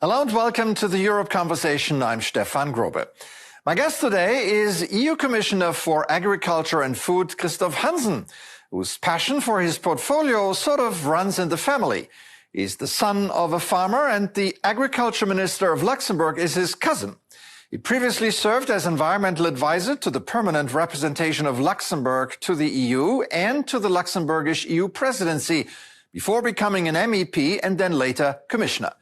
Hello and welcome to the Europe Conversation. I'm Stefan Grobe. My guest today is EU Commissioner for Agriculture and Food, Christoph Hansen, whose passion for his portfolio sort of runs in the family. He's the son of a farmer and the Agriculture Minister of Luxembourg is his cousin. He previously served as environmental advisor to the permanent representation of Luxembourg to the EU and to the Luxembourgish EU presidency before becoming an MEP and then later commissioner.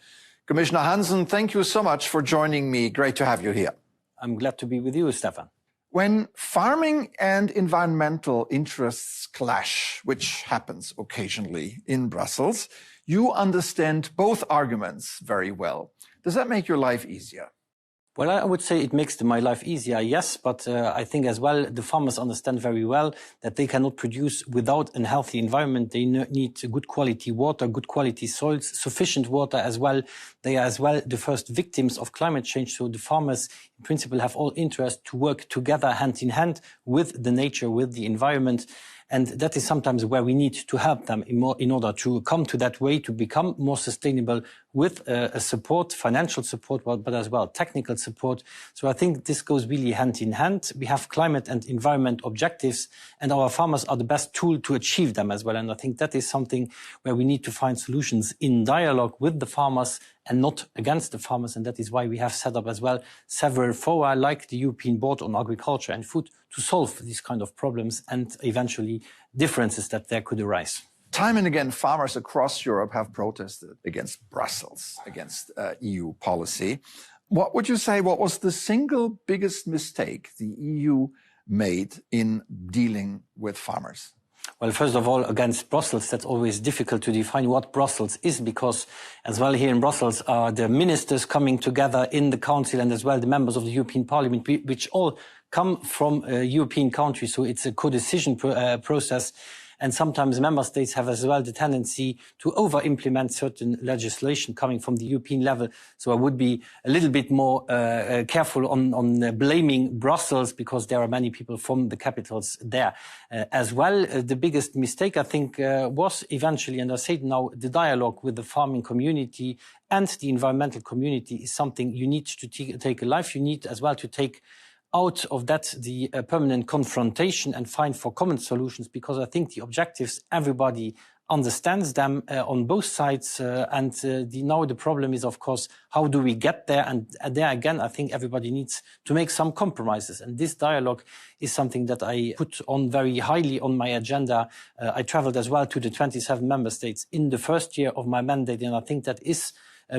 Commissioner Hansen, thank you so much for joining me. Great to have you here. I'm glad to be with you, Stefan. When farming and environmental interests clash, which happens occasionally in Brussels, you understand both arguments very well. Does that make your life easier? Well, I would say it makes my life easier, yes, but I think as well the farmers understand very well that they cannot produce without a healthy environment. They need good quality water, good quality soils, sufficient water as well. They are as well the first victims of climate change, so the farmers in principle have all interest to work together hand in hand with the nature, with the environment. And that is sometimes where we need to help them in order to come to that way to become more sustainable with support, financial support, but as well technical support. So I think this goes really hand in hand. We have climate and environment objectives, and our farmers are the best tool to achieve them as well. And I think that is something where we need to find solutions in dialogue with the farmers and not against the farmers. And that is why we have set up as well several fora like the European Board on Agriculture and Food to solve these kind of problems and eventually differences that there could arise. Time and again, farmers across Europe have protested against Brussels, against EU policy. What would you say, what was the single biggest mistake the EU made in dealing with farmers? Well, first of all, against Brussels, that's always difficult to define what Brussels is, because as well here in Brussels are the ministers coming together in the Council and as well the members of the European Parliament, which all come from European countries. So it's a co-decision process. And sometimes member states have as well the tendency to over-implement certain legislation coming from the European level. So I would be a little bit more careful on blaming Brussels, because there are many people from the capitals there. As well, the biggest mistake, I think, was eventually, and I say it now, the dialogue with the farming community and the environmental community is something you need to take alive. You need as well to take out of that the permanent confrontation and find for common solutions, because I think the objectives, everybody understands them on both sides. Now the problem is, of course, how do we get there? And there again, I think everybody needs to make some compromises. And this dialogue is something that I put on very highly on my agenda. I traveled as well to the 27 member states in the first year of my mandate, and I think that is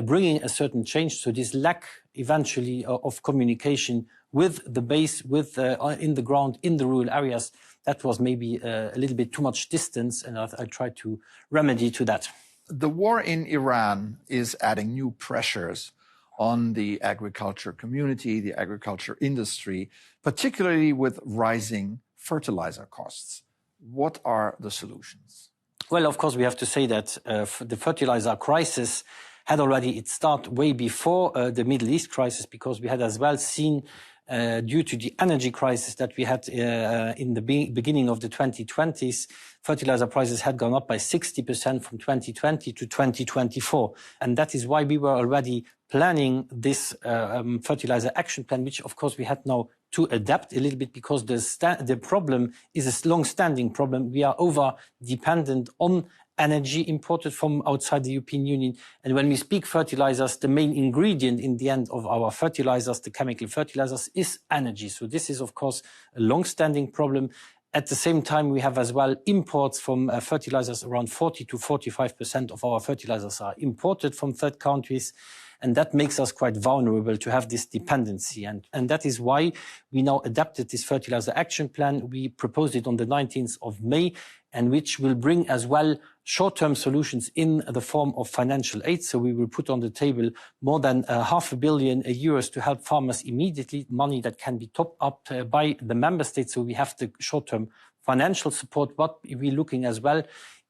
bringing a certain change. So this lack eventually of communication with the base, with in the ground, in the rural areas, that was maybe a little bit too much distance, and I tried to remedy to that. The war in Iran is adding new pressures on the agriculture community, the agriculture industry, particularly with rising fertilizer costs. What are the solutions? Well, of course, we have to say that the fertilizer crisis had already its start way before the Middle East crisis, because we had as well seen due to the energy crisis that we had in the beginning of the 2020s, fertilizer prices had gone up by 60% from 2020 to 2024. And that is why we were already planning this fertilizer action plan, which of course we had now to adapt a little bit, because the problem is a long-standing problem. We are over-dependent on energy imported from outside the European Union. And when we speak fertilizers, the main ingredient in the end of our fertilizers, the chemical fertilizers, is energy. So this is, of course, a long-standing problem. At the same time, we have as well imports from fertilizers. Around 40 to 45% of our fertilizers are imported from third countries. And that makes us quite vulnerable to have this dependency. And that is why we now adapted this fertilizer action plan. We proposed it on the 19th of May, and which will bring as well short-term solutions in the form of financial aid. So we will put on the table more than €500 million to help farmers immediately, money that can be topped up by the member states. So we have the short-term financial support, but we're looking as well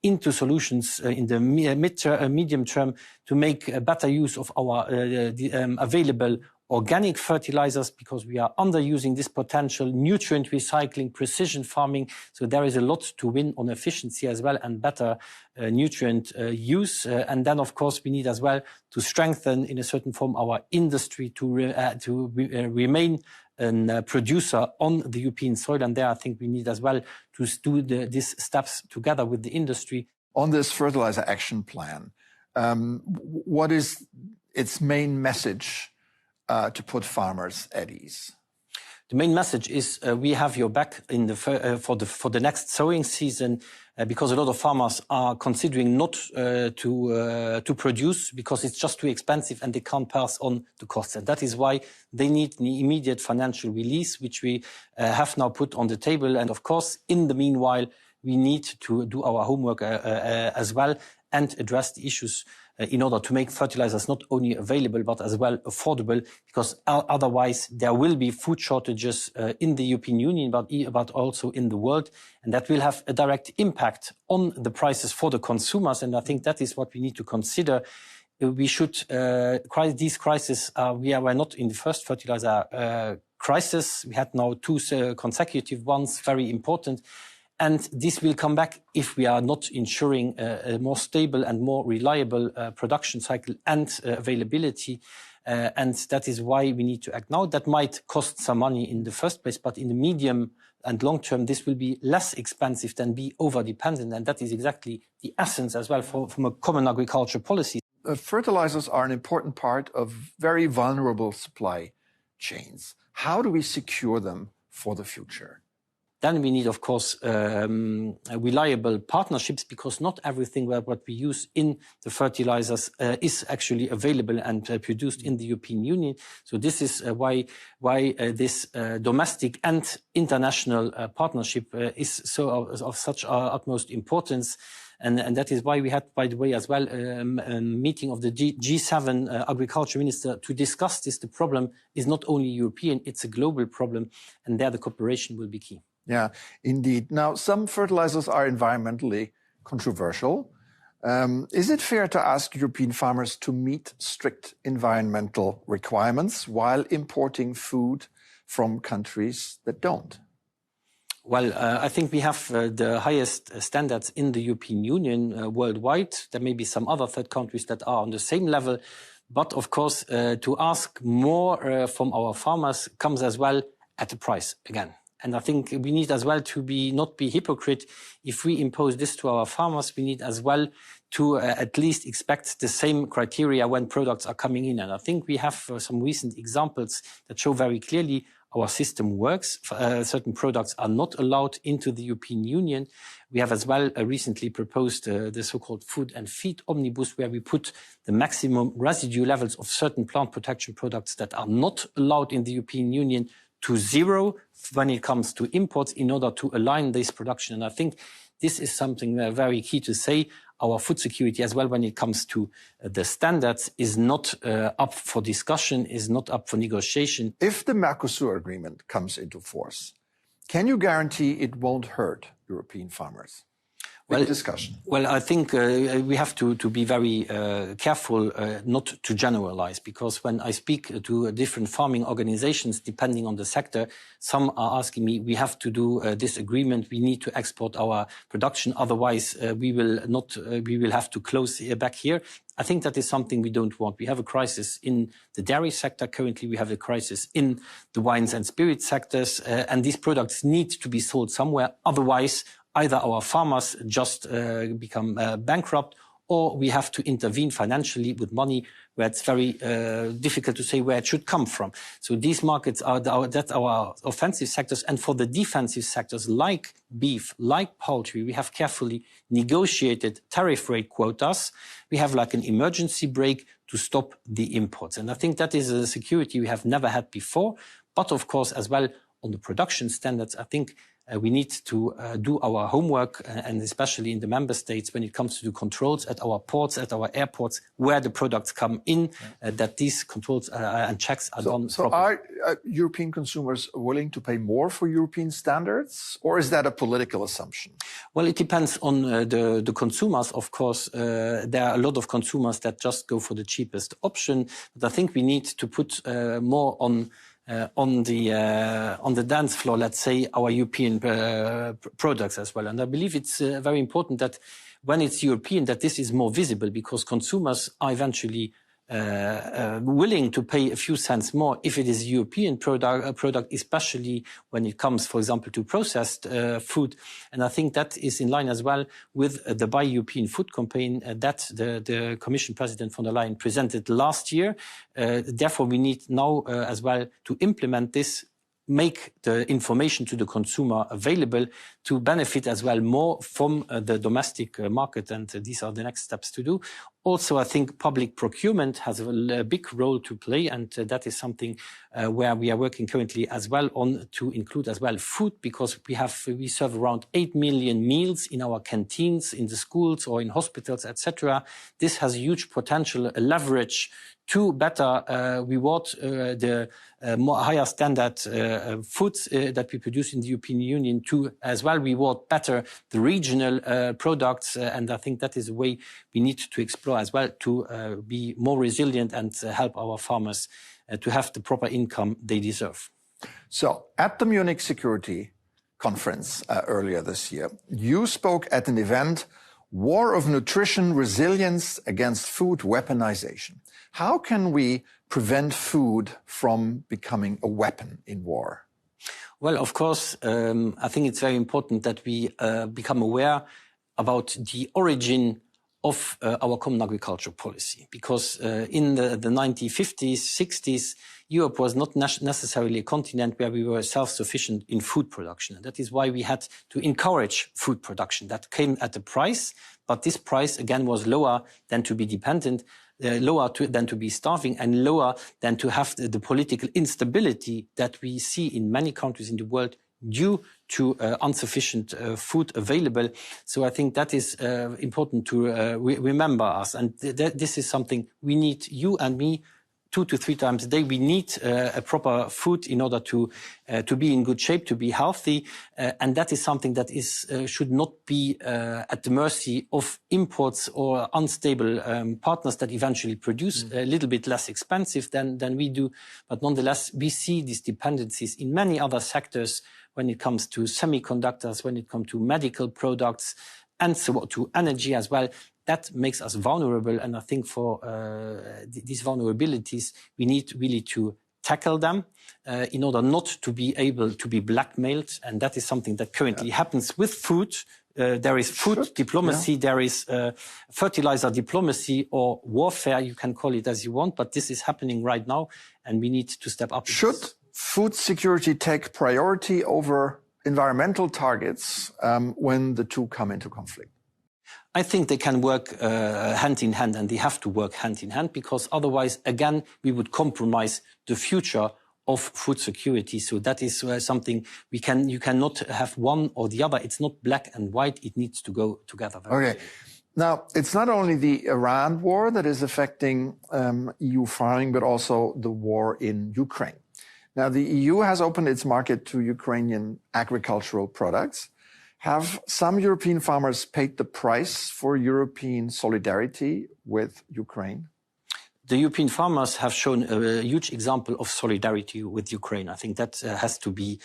into solutions in the medium term to make better use of our available organic fertilizers, because we are underusing this potential, nutrient recycling, precision farming. So there is a lot to win on efficiency as well and better nutrient use. And then, of course, we need as well to strengthen in a certain form our industry to remain a producer on the European soil. And there, I think we need as well to do these steps together with the industry. On this fertilizer action plan, what is its main message to put farmers at ease? The main message is we have your back in the for the next sowing season, because a lot of farmers are considering not to produce because it's just too expensive and they can't pass on the costs. And that is why they need the immediate financial release, which we have now put on the table. And of course, in the meanwhile, we need to do our homework as well and address the issues in order to make fertilizers not only available but as well affordable, because otherwise there will be food shortages in the European Union but also in the world, and that will have a direct impact on the prices for the consumers. And I think that is what we need to consider. We should these crises. We were not in the first fertilizer crisis. We had now two consecutive ones, very important. And this will come back if we are not ensuring a more stable and more reliable production cycle and availability. And that is why we need to act now. That might cost some money in the first place, but in the medium and long term, this will be less expensive than be over-dependent. And that is exactly the essence as well from a common agriculture policy. Fertilizers are an important part of very vulnerable supply chains. How do we secure them for the future? Then we need, of course, reliable partnerships, because not everything what we use in the fertilizers is actually available and produced in the European Union. So this is why this domestic and international partnership is so of such utmost importance. And that is why we had, by the way, as well, a meeting of the G7 agriculture minister to discuss this. The problem is not only European, it's a global problem, and there the cooperation will be key. Yeah, indeed. Now, some fertilizers are environmentally controversial. Is it fair to ask European farmers to meet strict environmental requirements while importing food from countries that don't? Well, I think we have the highest standards in the European Union worldwide. There may be some other third countries that are on the same level. But of course, to ask more from our farmers comes as well at a price again. And I think we need as well to not be hypocrite. If we impose this to our farmers, we need as well to at least expect the same criteria when products are coming in. And I think we have some recent examples that show very clearly our system works. Certain products are not allowed into the European Union. We have as well recently proposed the so-called food and feed omnibus, where we put the maximum residue levels of certain plant protection products that are not allowed in the European Union to zero when it comes to imports, in order to align this production. And I think this is something very key to say. Our food security as well, when it comes to the standards, is not up for discussion, is not up for negotiation. If the Mercosur agreement comes into force, can you guarantee it won't hurt European farmers? Well, discussion. Well, I think we have to be very careful not to generalize, because when I speak to different farming organizations, depending on the sector, some are asking me, we have to do this agreement, we need to export our production, otherwise we will have to close back here. I think that is something we don't want. We have a crisis in the dairy sector. Currently, we have a crisis in the wines and spirits sectors, and these products need to be sold somewhere. Otherwise, either our farmers just become bankrupt, or we have to intervene financially with money where it's very difficult to say where it should come from. So these markets are our offensive sectors. And for the defensive sectors like beef, like poultry, we have carefully negotiated tariff rate quotas. We have like an emergency brake to stop the imports. And I think that is a security we have never had before. But of course, as well, on the production standards, I think we need to do our homework, and especially in the member states when it comes to the controls at our ports, at our airports, where the products come in, that these controls and checks are done properly. Are European consumers willing to pay more for European standards, or is that a political assumption? Well, it depends on the consumers, of course. There are a lot of consumers that just go for the cheapest option, but I think we need to put more on the dance floor, let's say, our European products as well. And I believe it's very important that when it's European, that this is more visible, because consumers are eventually willing to pay a few cents more if it is a European product, especially when it comes, for example, to processed food. And I think that is in line as well with the Buy European Food campaign that the Commission President von der Leyen presented last year. Therefore, we need now as well to implement this, make the information to the consumer available to benefit as well more from the domestic market. And these are the next steps to do. Also, I think public procurement has a big role to play, and that is something where we are working currently as well on to include as well food, because we serve around 8 million meals in our canteens, in the schools or in hospitals, etc. This has a huge potential leverage to better reward the higher standard foods that we produce in the European Union, to as well reward better the regional products. And I think that is a way we need to explore as well to be more resilient and help our farmers to have the proper income they deserve. So at the Munich Security Conference earlier this year, you spoke at an event, War of Nutrition, Resilience Against Food Weaponization. How can we prevent food from becoming a weapon in war? Well, of course, I think it's very important that we become aware about the origin of our common agricultural policy, because in the 1950s, 60s, Europe was not necessarily a continent where we were self-sufficient in food production. And that is why we had to encourage food production. That came at a price, but this price, again, was lower than to be dependent, than to be starving, and lower than to have the political instability that we see in many countries in the world due to insufficient food available. So I think that is important to remember us. And this is something we need, you and me, 2 to 3 times a day. We need a proper food in order to be in good shape, to be healthy. And that is something that should not be at the mercy of imports or unstable partners that eventually produce a little bit less expensive than we do. But nonetheless, we see these dependencies in many other sectors when it comes to semiconductors, when it comes to medical products, and so to energy as well. That makes us vulnerable, and I think for these vulnerabilities, we need really to tackle them in order not to be able to be blackmailed, and that is something that currently happens with food. There is food diplomacy, there is fertilizer diplomacy or warfare, you can call it as you want, but this is happening right now, and we need to step up. Should food security take priority over environmental targets when the two come into conflict? I think they can work hand in hand, and they have to work hand in hand, because otherwise, again, we would compromise the future of food security. So that is something you cannot have one or the other. It's not black and white. It needs to go together. Okay. Now, it's not only the Iran war that is affecting EU farming, but also the war in Ukraine. Now, the EU has opened its market to Ukrainian agricultural products. Have some European farmers paid the price for European solidarity with Ukraine? The European farmers have shown a huge example of solidarity with Ukraine. I think that has to be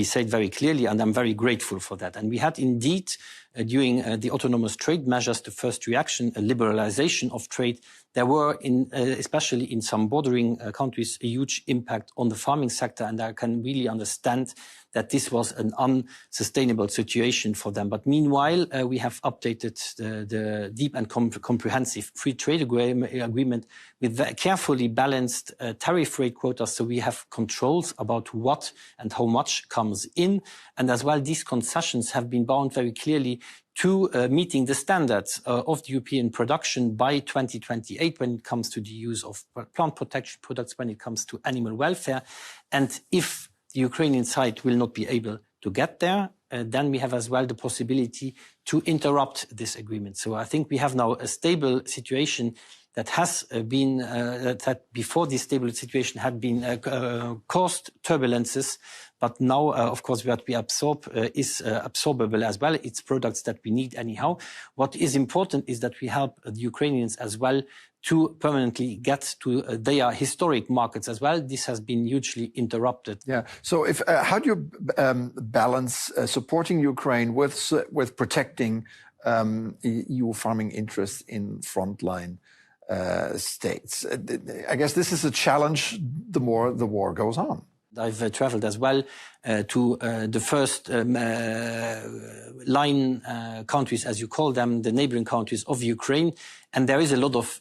said very clearly, and I'm very grateful for that. And we had indeed, during the autonomous trade measures, the first reaction, a liberalization of trade. There were, especially in some bordering countries, a huge impact on the farming sector, and I can really understand that this was an unsustainable situation for them. But meanwhile, we have updated the deep and comprehensive free trade agreement with carefully balanced tariff rate quotas, so we have controls about what and how much comes in. And as well, these concessions have been bound very clearly to meeting the standards of the European production by 2028 when it comes to the use of plant protection products, when it comes to animal welfare. And if the Ukrainian side will not be able to get there, then we have as well the possibility to interrupt this agreement. So I think we have now a stable situation that has been, that before this stable situation had been caused turbulences, but now, of course, what we absorb is absorbable as well. It's products that we need anyhow. What is important is that we help the Ukrainians as well to permanently get to their historic markets as well. This has been hugely interrupted. Yeah. So, how do you balance supporting Ukraine with protecting EU farming interests in frontline states? I guess this is a challenge the more the war goes on. I've traveled as well to the first line countries, as you call them, the neighboring countries of Ukraine. And there is a lot of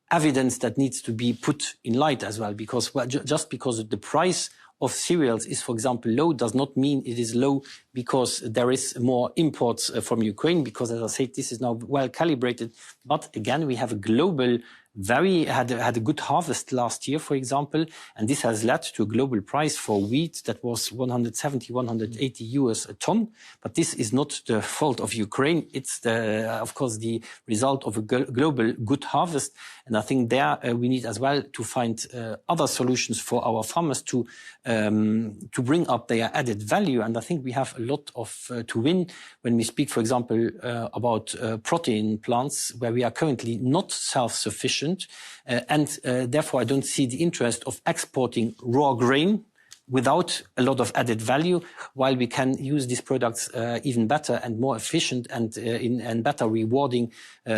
evidence that needs to be put in light as well, because just because the price of cereals is, for example, low does not mean it is low because there is more imports from Ukraine, because, as I said, this is now well calibrated. But again, we have a global had a good harvest last year, for example, and this has led to a global price for wheat that was 170, 180 euros a ton. But this is not the fault of Ukraine. It's of course, the result of a global good harvest. And I think there we need as well to find other solutions for our farmers to bring up their added value. And I think we have a lot of to win when we speak, for example, about protein plants, where we are currently not self-sufficient. And therefore, I don't see the interest of exporting raw grain without a lot of added value, while we can use these products even better and more efficient and better rewarding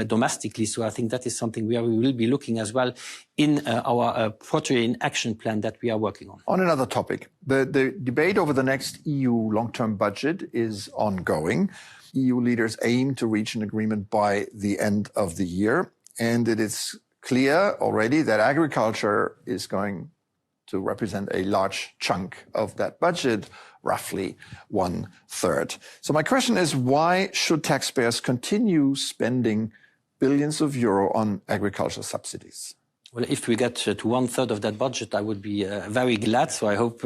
domestically. So I think that is something where we will be looking as well in our protein action plan that we are working on. On another topic, the debate over the next EU long-term budget is ongoing. EU leaders aim to reach an agreement by the end of the year, and it is clear already that agriculture is going to represent a large chunk of that budget, roughly 1/3. So my question is, why should taxpayers continue spending billions of euro on agricultural subsidies? Well, if we get to 1/3 of that budget, I would be very glad. So I hope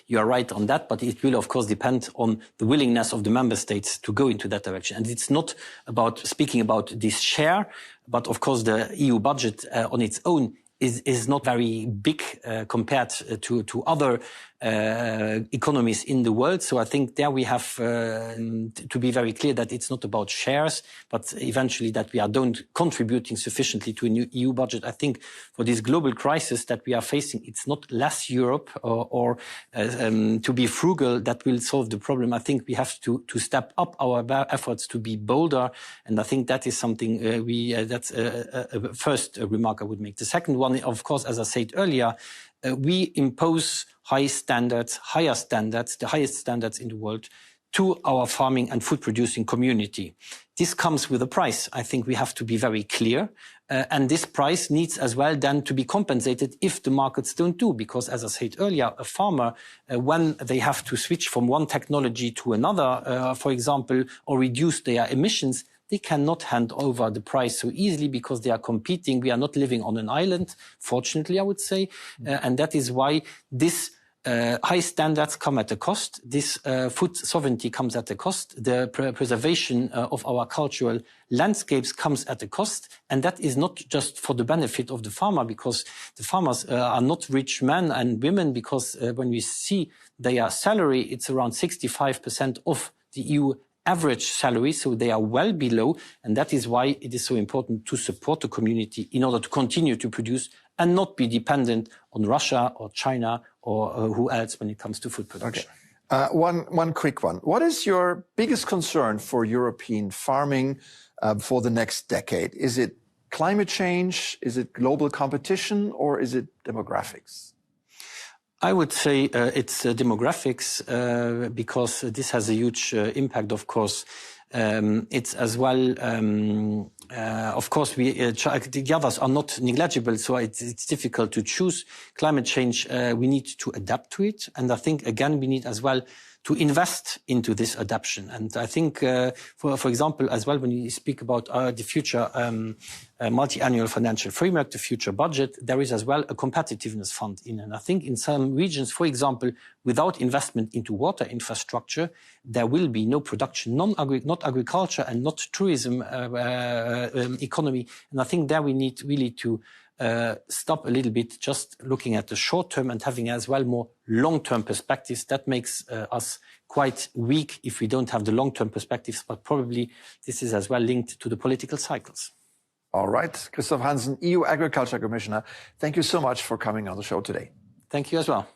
you are right on that. But it will, of course, depend on the willingness of the member states to go into that direction. And it's not about speaking about this share, but of course, the EU budget on its own is not very big compared to other economies in the world. So I think there we have to be very clear that it's not about shares, but eventually that we are contributing sufficiently to a new EU budget. I think for this global crisis that we are facing, it's not less Europe or to be frugal that will solve the problem. I think we have to step up our efforts to be bolder. And I think that is something that's a first remark I would make. The second one, of course, as I said earlier, we impose higher standards, the highest standards in the world, to our farming and food producing community. This comes with a price. I think we have to be very clear. And this price needs as well then to be compensated if the markets don't do. Because as I said earlier, a farmer, when they have to switch from one technology to another, for example, or reduce their emissions, they cannot hand over the price so easily because they are competing. We are not living on an island, fortunately, I would say. And that is why this high standards come at a cost. This food sovereignty comes at a cost. The preservation of our cultural landscapes comes at a cost. And that is not just for the benefit of the farmer, because the farmers are not rich men and women, because when we see their salary, it's around 65% of the EU average salary, so they are well below, and that is why it is so important to support the community in order to continue to produce and not be dependent on Russia or China or who else when it comes to food production. Okay. One quick one. What is your biggest concern for European farming for the next decade? Is it climate change? Is it global competition? Or is it demographics? I would say it's demographics because this has a huge impact, of course. It's as well, of course, the others are not negligible, so it's difficult to choose. Climate change, we need to adapt to it. And I think, again, we need as well to invest into this adaptation. And I think, for example, as well, when you speak about the future multi-annual financial framework, the future budget, there is as well a competitiveness fund in. And I think in some regions, for example, without investment into water infrastructure, there will be no production, not agriculture and not tourism economy. And I think there we need really to stop a little bit, just looking at the short term and having as well more long-term perspectives. That makes us quite weak if we don't have the long-term perspectives, but probably this is as well linked to the political cycles. All right. Christoph Hansen, EU Agriculture Commissioner, thank you so much for coming on the show today. Thank you as well.